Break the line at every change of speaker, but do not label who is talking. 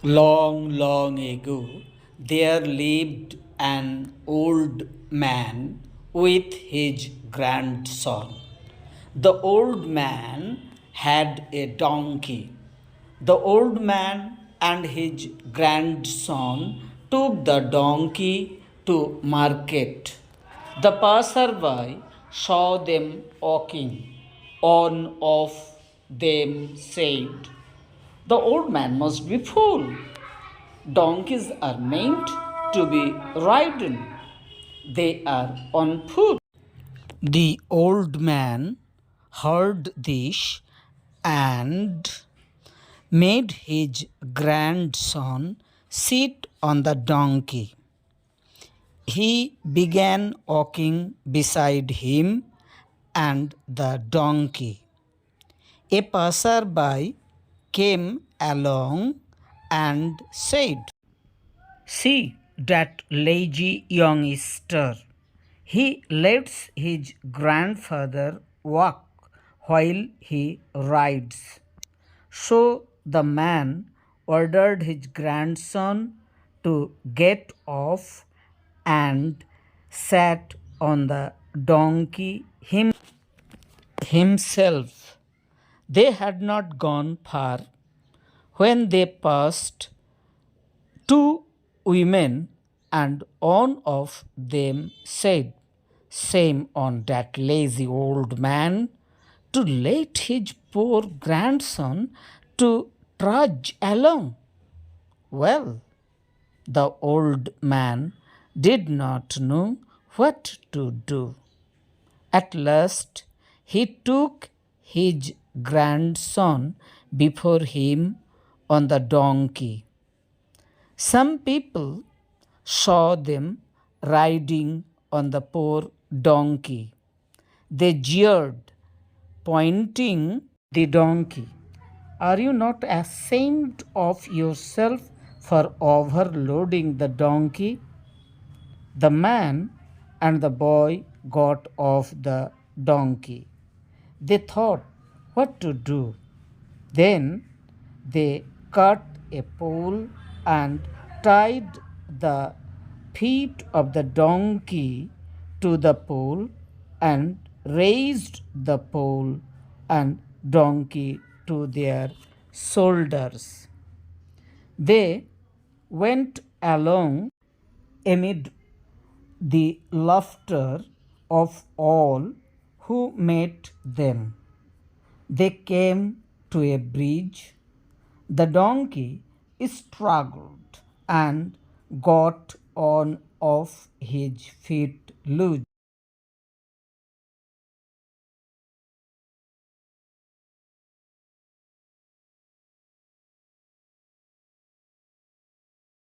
Long, long ago, there lived an old man with his grandson. The old man had a donkey. The old man and his grandson took the donkey to market. The passerby saw them walking. On of them said, "The old man must be fool. Donkeys are meant to be ridden. They are on foot." The old man heard this and made his grandson sit on the donkey. He began walking beside him and the donkey. A passerby came along and said, "See that lazy youngster. He lets his grandfather walk while he rides." So the man ordered his grandson to get off and sat on the donkey himself. They had not gone far when they passed two women, and one of them said, "Shame on that lazy old man to let his poor grandson to trudge along." Well, the old man did not know what to do. At last, he took his grandson before him on the donkey. Some people saw them riding on the poor donkey. They jeered, pointing the donkey. "Are you not ashamed of yourself for overloading the donkey?" The man and the boy got off the donkey. They thought what to do. Then they cut a pole and tied the feet of the donkey to the pole and raised the pole and donkey to their shoulders. They went along amid the laughter of all who met them. They came to a bridge. The donkey struggled and got on off his feet loose.